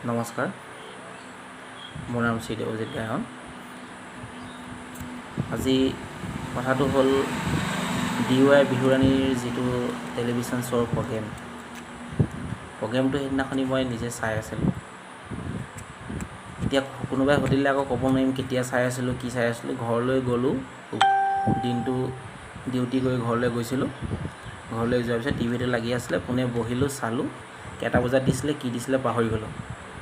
নমস্কাৰ, মোৰ নাম শ্ৰী দেৱজিৎ গায়ন। আজি কথাটো হ'ল DY বিহুৰাণীৰ যিটো টেলিভিশ্যন শ্ব'ৰ প্ৰগ্ৰেমটো সেইদিনাখনি মই নিজে চাই আছিলোঁ। এতিয়া কোনোবাই সুধিলে আকৌ ক'ব নোৱাৰিম কেতিয়া চাই আছিলোঁ, কি চাই আছিলোঁ। ঘৰলৈ গ'লোঁ, দিনটো ডিউটি কৰি ঘৰলৈ গৈছিলোঁ। ঘৰলৈ যোৱাৰ পিছত টিভিটো লাগি আছিলে, পোনে বহিলোঁ, চালোঁ। কেইটা বজাত দিছিলে, কি দিছিলে পাহৰি গ'লোঁ।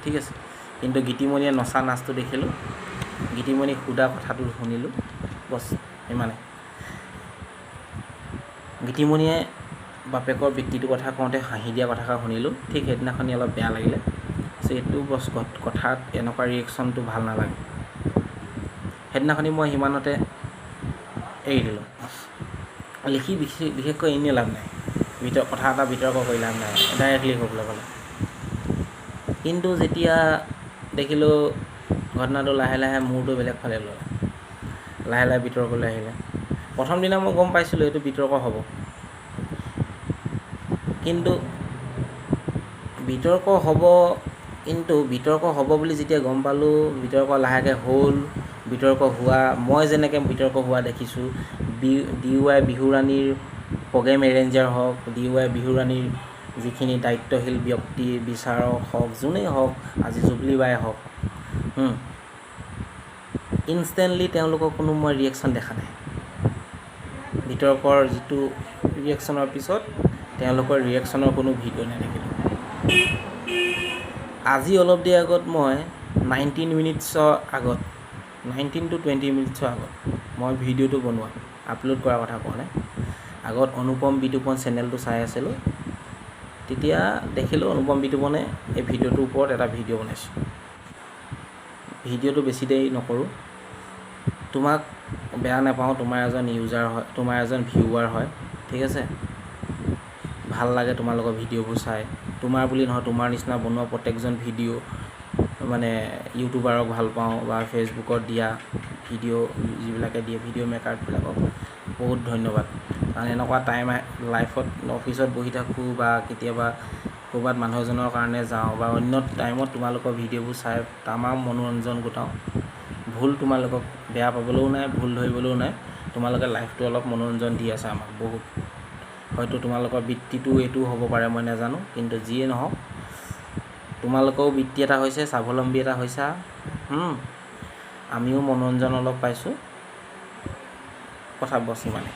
ঠিক আছে, কিন্তু গীতিমণিয়ে নচা নাচটো দেখিলোঁ, গীতিমণিক সোধা কথাটো শুনিলোঁ, বছ ইমানে। গীতিমণিয়ে বাপেকৰ বৃত্তিটোৰ কথা কওঁতে হাঁহি দিয়া কথাষাৰ শুনিলোঁ। ঠিক সেইদিনাখনি অলপ বেয়া লাগিলে। এইটো কথাত এনেকুৱা ৰিয়েকশ্যনটো ভাল নালাগে। সেইদিনাখনি মই সিমানতে এৰি দিলোঁ। লিখি বিশেষকৈ এনেই লাভ নাই, কথা এটা বিতৰ্ক কৰি লাভ নাই, ডাইৰেক্টলি ক'বলৈ গ'লে। কিন্তু যেতিয়া দেখিলোঁ ঘটনাটো লাহে লাহে মূৰটো বেলেগ ফালে ল'লে, লাহে লাহে বিতৰ্কলৈ আহিলে। প্ৰথম দিনা মই গম পাইছিলোঁ এইটো বিতৰ্ক হ'ব, কিন্তু বিতৰ্ক হ'ব বুলি যেতিয়া গম পালোঁ, বিতৰ্ক লাহেকৈ হ'ল। বিতৰ্ক হোৱা, মই যেনেকৈ বিতৰ্ক হোৱা দেখিছোঁ, DY বিহুৰাণীৰ প্ৰগ্ৰেম এৰেঞ্জাৰ হওক, DY বিহুৰাণীৰ যিখিনি দায়িত্বশীল ব্যক্তি, বিচাৰক হওক, যোনেই হওক, আজি জুবলি বাই হওক, ইনষ্টেণ্টলি তেওঁলোকৰ কোনো মই ৰিয়েকশ্যন দেখা নাই। বিতৰ্কৰ যিটো ৰিয়েকশ্যনৰ পিছত তেওঁলোকৰ ৰিয়েকশ্যনৰ কোনো ভিডিঅ' নেদেখিলোঁ। আজি অলপ দেৰি আগত মই 19 to 20 মিনিটছৰ আগত মই ভিডিঅ'টো বনোৱা, আপলোড কৰাৰ কথা কোৱা নাই, আগত অনুপম বিতুপন চেনেলটো চাই আছিলোঁ। তেতিয়া দেখিলোঁ অনুপম বিতুপনে এই ভিডিঅ'টোৰ ওপৰত এটা ভিডিঅ' বনাইছোঁ। ভিডিঅ'টো বেছি দেৰি নকৰোঁ, তোমাক বেয়া নাপাওঁ, তোমাৰ এজন ইউজাৰ হয়, তোমাৰ এজন ভিউৱাৰ হয়, ঠিক আছে। ভাল লাগে তোমালোকৰ ভিডিঅ'বোৰ চাই। তোমাৰ বুলি নহয়, তোমাৰ নিচিনা বনোৱা প্ৰত্যেকজন ভিডিঅ' মানে ইউটিউবাৰক ভাল পাওঁ, বা ফেচবুকত দিয়া ভিডিঅ' যিবিলাকে দিয়ে, ভিডিঅ' মেকাৰবিলাকক বহুত ধন্যবাদ। কাৰণ এনেকুৱা টাইম লাইফত অফিচত বহি থাকোঁ, বা কেতিয়াবা ক'ৰবাত মানুহ এজনৰ কাৰণে যাওঁ, বা অন্য টাইমত তোমালোকৰ ভিডিঅ'বোৰ চাই তামাম মনোৰঞ্জন গোটাওঁ। ভুল তোমালোকক বেয়া পাবলৈও নাই, ভুল ধৰিবলৈও নাই। তোমালোকে লাইফটো অলপ মনোৰঞ্জন দি আছে আমাক বহুত। হয়তো তোমালোকৰ বৃত্তিটো এইটোও হ'ব পাৰে, মই নাজানো, কিন্তু যিয়ে নহওক তোমালোকেও বৃত্তি এটা হৈছে, স্বাৱলম্বী এটা হৈছা। আমিও মনোৰঞ্জন অলপ পাইছোঁ, কথা বচ ইমানে।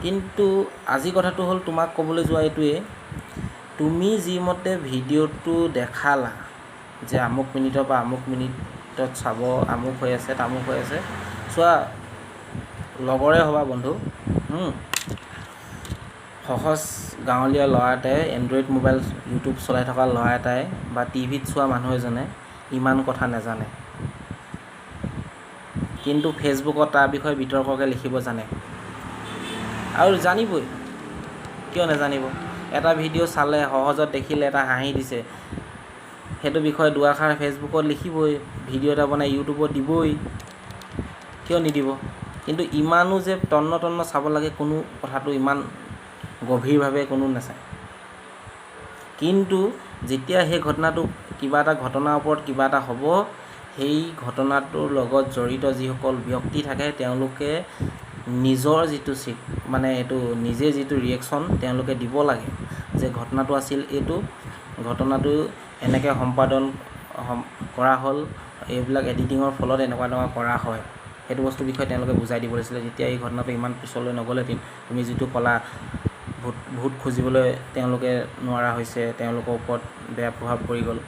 কিন্তু আজি কথাটো হ'ল, তোমাক ক'বলৈ যোৱা এইটোৱেই, তুমি যিমতে ভিডিঅ'টো দেখালা যে আমুক মিনিটৰ পৰা আমুক মিনিটত চাব, আমুক হৈ আছে, তামুক হৈ আছে, চোৱা, লগৰে হ'বা বন্ধু, সহজ গাঁৱলীয়া ল'ৰা এটাই, এণ্ড্ৰইড মোবাইল ইউটিউব চলাই থকা ল'ৰা এটাই, বা টিভিত চোৱা মানুহ এজনে ইমান কথা নাজানে, কিন্তু ফেচবুকত তাৰ বিষয়ে বিতৰ্ককৈ লিখিব জানে, আৰু জানিবই, কিয় নাজানিব। এটা ভিডিঅ' চালে, সহজত দেখিলে, এটা হাঁহি দিছে, সেইটো বিষয়ে দুআষাৰ ফেচবুকত লিখিবই, ভিডিঅ' এটা বনাই ইউটিউবত দিবই, কিয় নিদিব। কিন্তু ইমানো যে তন্ন চাব লাগে, কোনো কথাটো ইমান গভীৰভাৱে কোনো নাচায়। কিন্তু যেতিয়া সেই ঘটনাটো, কিবা এটা ঘটনাৰ ওপৰত কিবা এটা হ'ব, সেই ঘটনাটোৰ লগত জড়িত যিসকল ব্যক্তি থাকে, তেওঁলোকে নিজৰ যিটো এইটো নিজে যিটো ৰিয়েকশ্যন তেওঁলোকে দিব লাগে, যে ঘটনাটো আছিল এইটো, ঘটনাটো এনেকৈ সম্পাদন কৰা হ'ল, এইবিলাক এডিটিঙৰ ফলত এনেকুৱা কৰা হয়, সেইটো বস্তুৰ বিষয়ে তেওঁলোকে বুজাই দিব লাগিছিলে। যেতিয়া এই ঘটনাটো ইমান পিছলৈ নগ'লেহেঁতেন, তুমি যিটো ক'লা ভোট খুজিবলৈ তেওঁলোকে নোৱাৰা হৈছে, তেওঁলোকৰ ওপৰত বেয়া প্ৰভাৱ পৰি গ'ল,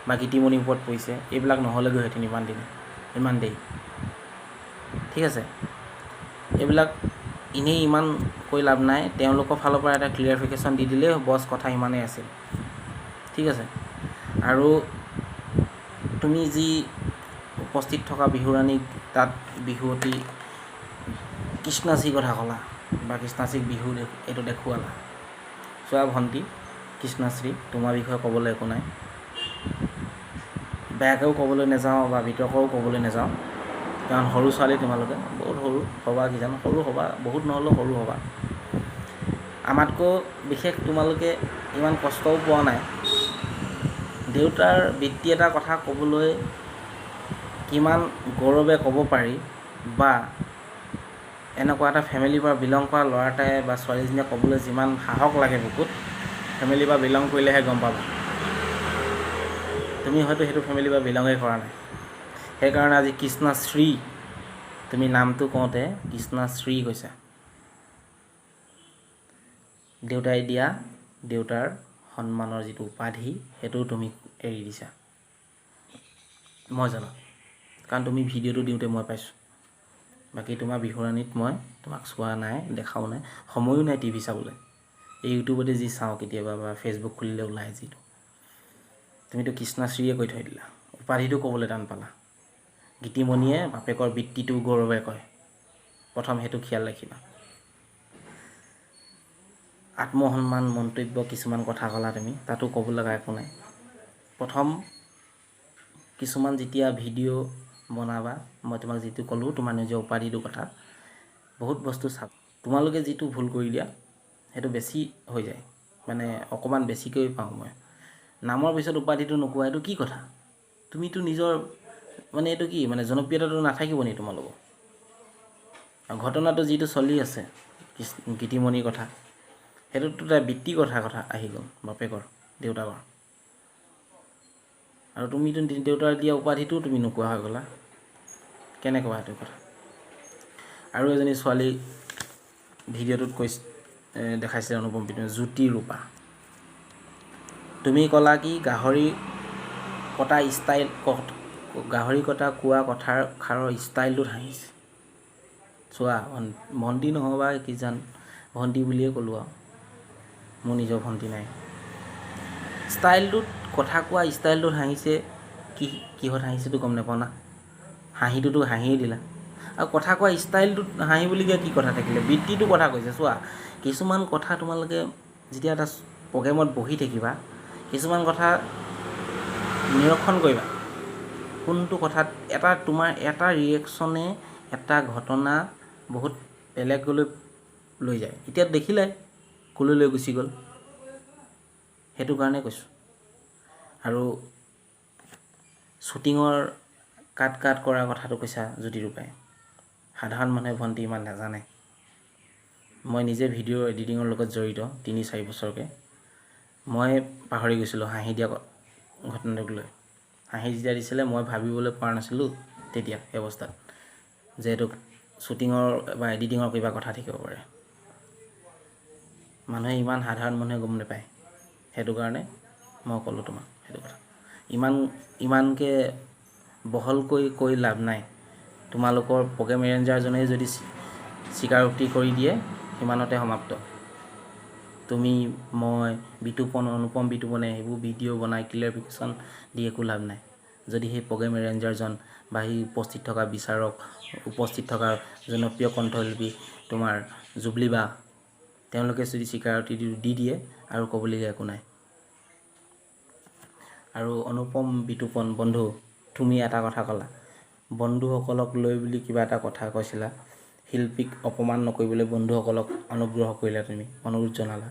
বা গীতিমণিৰ ওপৰত পৰিছে, এইবিলাক নহ'লেগৈহেঁতেন ইমান দেৰি, ঠিক আছে। এইবিলাক এনেই ইমান কৈ লাভ নাই, তেওঁলোকৰ ফালৰ পৰা এটা ক্লিয়াৰিফিকেশ্যন দি দিলেই বছ, কথা ইমানেই আছিল, ঠিক আছে। আৰু তুমি যি উপস্থিত থকা বিহুৰাণীক তাত বিহুৱতী কৃষ্ণাচীৰ কথা ক'লা, বা কৃষ্ণাচীক বিহু এইটো দেখুৱালা, চোৱা ভণ্টি কৃষ্ণাশ্ৰী, তোমাৰ বিষয়ে ক'বলৈ একো নাই, বেয়াকৈও ক'বলৈ নাযাওঁ, বা বিতৰ্কও ক'বলৈ নাযাওঁ, কাৰণ সৰু ছোৱালী তোমালোকে, বহুত সৰু হ'বা, কিজানো সৰু হ'বা, বহুত নহ'লেও সৰু হ'বা। আমাতকৈ বিশেষ তোমালোকে ইমান কষ্টও পোৱা নাই, দেউতাৰ বৃত্তি এটা কথা ক'বলৈ কিমান গৌৰৱে ক'ব পাৰি, বা এনেকুৱা এটা ফেমিলিৰ পৰা বিলং কৰা ল'ৰা এটাই বা ছোৱালীজনীয়ে ক'বলৈ যিমান সাহস লাগে বুকুত, ফেমিলিৰ পৰা বিলং কৰিলেহে গম পাবা। তুমি হয়তো সেইটো ফেমিলিৰ পৰা বিলঙেই কৰা নাই। সেইকাৰণে আজি কৃষ্ণশ্ৰী, তুমি নামটো কওঁতে কৃষ্ণশ্ৰী কৈছা। দেউতাই দিয়া দেউতাৰ সন্মানৰ যিটো উপাধি, সেইটো তুমি এৰি দিছা, মই জানো। কাৰণ তুমি ভিডিঅ'টো দিওঁতে মই পাইছোঁ। বাকী তোমাৰ বিহুৰাণীত মই তোমাক চোৱা নাই, দেখাও নাই, সময়ো নাই টিভি চাবলৈ। এই ইউটিউবতে যি চাওঁ কেতিয়াবা, বা ফেচবুক খুলিলে ওলাই যিটো। তুমিতো কৃষ্ণশ্ৰীয়ে কৈ থৈ দিলা, উপাধিটো ক'বলৈ টান পালা। গীতিমণিয়ে বাপেকৰ বৃত্তিটো গৌৰৱে কয়, প্ৰথম সেইটো খিয়াল ৰাখিবা। আত্মসন্মান মন্তব্য কিছুমান কথা ক'লা তুমি, তাতো ক'ব লগা একো নাই। প্ৰথম কিছুমান যেতিয়া ভিডিঅ' বনাবা, মই তোমাক যিটো ক'লোঁ তোমাৰ নিজৰ উপাধিটোৰ কথা, বহুত বস্তু চাব। তোমালোকে যিটো ভুল কৰি দিয়া সেইটো বেছি হৈ যায়, মানে অকণমান বেছিকৈ পাওঁ মই। নামৰ পিছত উপাধিটো নোকোৱা, এইটো কি কথা? তুমিতো নিজৰ মানে এইটো কি মানে জনপ্ৰিয়তাটো নাথাকিব নি তোমালোকৰ? আৰু ঘটনাটো যিটো চলি আছে গীতিমণিৰ কথা, সেইটোতো এটা বৃত্তিৰ কথা আহি গ'ল, বাপেকৰ দেউতাকৰ। আৰু তুমিতো দেউতাৰ দিয়া উপাধিটোও তুমি নোকোৱা হৈ গ'লা, কেনেকুৱা সেইটো কথা? আৰু এজনী ছোৱালী ভিডিঅ'টোত দেখাইছিলে অনুপম বিটুৱে, জ্যোতিৰূপা। তুমি ক'লা কি গাহৰি কটা কোৱা কথাষাৰৰ ষ্টাইলটোত হাঁহিছে। চোৱা, ভণ্টি নহ'বা কিজান, ভণ্টি বুলিয়ে ক'লোঁ আৰু, মোৰ নিজৰ ভণ্টি নাই। ষ্টাইলটোত, কথা কোৱা ষ্টাইলটোত হাঁহিছে, কিহত হাঁহিছেতো গম নাপাওঁ না। হাঁহিটোতো হাঁহিয়ে দিলা। আৰু কথা কোৱা ষ্টাইলটোত হাঁহিবলগীয়া কি কথা থাকিলে? বৃত্তিটোৰ কথা কৈছে। চোৱা, কিছুমান কথা তোমালোকে যেতিয়া এটা প্ৰগ্ৰেমত বহি থাকিবা, কিছুমান কথা নিৰীক্ষণ কৰিবা। কোনটো কথাত তোমাৰ এটা ৰিয়েকশ্যনে এটা ঘটনা বহুত বেলেগলৈ লৈ যায়। এতিয়া দেখিলাই ক'লৈ লৈ গুচি গ'ল, সেইটো কাৰণে কৈছোঁ। আৰু শ্বুটিঙৰ কাট কৰাৰ কথাটো কৈছা জ্যোতিৰূপাই। সাধাৰণ মানুহে ভণ্টি ইমান নাজানে। মই নিজে ভিডিঅ' এডিটিঙৰ লগত জড়িত 3-4 বছৰকৈ। মই পাহৰি গৈছিলোঁ হাঁহি দিয়া ঘটনাটোক লৈ। হাঁহি যেতিয়া দিছিলে মই ভাবিবলৈ পৰা নাছিলোঁ তেতিয়া সেই অৱস্থাত, যে এইটো শ্বুটিঙৰ বা এডিটিঙৰ কিবা কথা থাকিব পাৰে। মানুহে ইমান সাধাৰণ মানুহে গম নাপায়, সেইটো কাৰণে মই ক'লোঁ তোমাক সেইটো কথা। ইমানকৈ বহলকৈ কৈ লাভ নাই। তোমালোকৰ প্ৰগ্ৰেম এৰেঞ্জাৰজনে যদি স্বীকাৰোক্তি কৰি দিয়ে, সিমানতে সমাপ্ত। তুমি, মই, বিতুপন, অনুপম বিতুপনে সেইবোৰ ভিডিঅ' বনাই ক্লিয়াৰিফিকেশ্যন দি একো লাভ নাই, যদি সেই প্ৰগ্ৰেম এৰেঞ্জাৰজন বা সেই উপস্থিত থকা বিচাৰক, উপস্থিত থকা জনপ্ৰিয় কণ্ঠশিল্পী তোমাৰ জুবলি বা, তেওঁলোকে যদি স্বীকাৰোক্তি দি দিয়ে, আৰু ক'বলগীয়া একো নাই। আৰু অনুপম বিতুপন বন্ধু, তুমি এটা কথা ক'লা, বন্ধুসকলক লৈ বুলি কিবা এটা কথা কৈছিলা। শিল্পীক অপমান নকৰিবলৈ বন্ধুসকলক অনুগ্ৰহ কৰিলা, তুমি অনুৰোধ জনালা।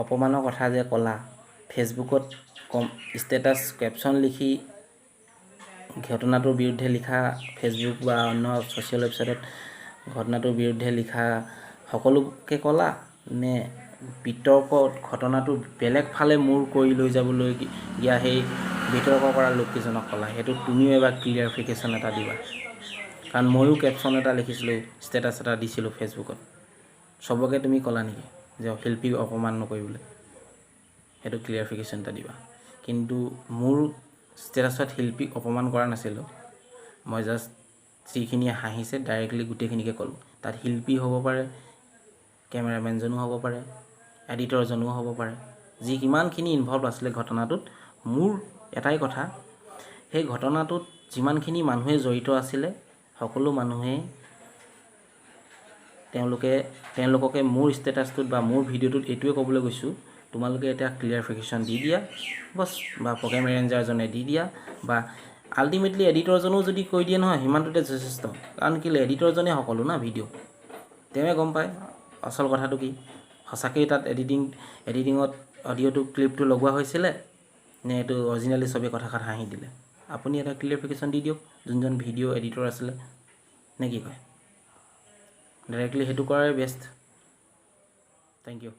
অপমানৰ কথা যে ক'লা, ফেচবুকত ষ্টেটাছ কেপশ্যন লিখি ঘটনাটোৰ বিৰুদ্ধে লিখা, ফেচবুক বা অন্য ছ'চিয়েল ৱেবছাইটত ঘটনাটোৰ বিৰুদ্ধে লিখা সকলোকে ক'লা, নে বিতৰ্কত ঘটনাটো বেলেগ ফালে মূৰ কৰি লৈ যাবলগীয়া সেই বিতৰ্ক কৰা লোককেইজনক ক'লা? সেইটো তুমিও এবাৰ ক্লিয়াৰিফিকেশ্যন এটা দিবা। কাৰণ ময়ো কেপশ্যন এটা লিখিছিলোঁ, ষ্টেটাছ এটা দিছিলোঁ ফেচবুকত। চবকে তুমি ক'লা নেকি যে শিল্পীক অপমান নকৰিবলৈ? সেইটো ক্লিয়াৰিফিকেশ্যন এটা দিবা। কিন্তু মোৰ ষ্টেটাছত শিল্পীক অপমান কৰা নাছিলোঁ, মই জাষ্ট যিখিনিয়ে হাঁহিছে ডাইৰেক্টলি গোটেইখিনিকে ক'লোঁ। তাত শিল্পী হ'ব পাৰে, কেমেৰামেনজনো হ'ব পাৰে, এডিটৰজনো হ'ব পাৰে, কিমানখিনি ইনভলভ আছিলে ঘটনাটোত। মোৰ এটাই কথা, সেই ঘটনাটোত যিমানখিনি মানুহে জড়িত আছিলে, সকলো মানুহেই তেওঁলোককে মোৰ ষ্টেটাছটোত বা মোৰ ভিডিঅ'টোত এইটোৱে ক'বলৈ গৈছোঁ, তোমালোকে এতিয়া ক্লিয়াৰিফিকেশ্যন দি দিয়া বছ, বা প্ৰগ্ৰেম এৰেঞ্জাৰজনে দি দিয়া, বা আল্টিমেটলি এডিটৰজনেও যদি কৈ দিয়ে নহয়, সিমানটোতে যথেষ্ট। কাৰণ কেলৈ, এডিটৰজনে সকলো না ভিডিঅ', তেওঁৱে গম পায় আচল কথাটো কি। সঁচাকৈয়ে তাত এডিটিঙত অডিঅ'টো ক্লিপটো লগোৱা হৈছিলে, নে এইটো অৰিজিনেলি চবেই কথাষাৰ হাঁহি দিলে আপুনি এটা ক্লিয়াৰিফিকেশ্যন দি দিয়ক যোনজন ভিডিঅ' এডিটৰ আছিলে নে কি কয় ডাইৰেক্টলি সেইটো কৰাই বেষ্ট থেংক ইউ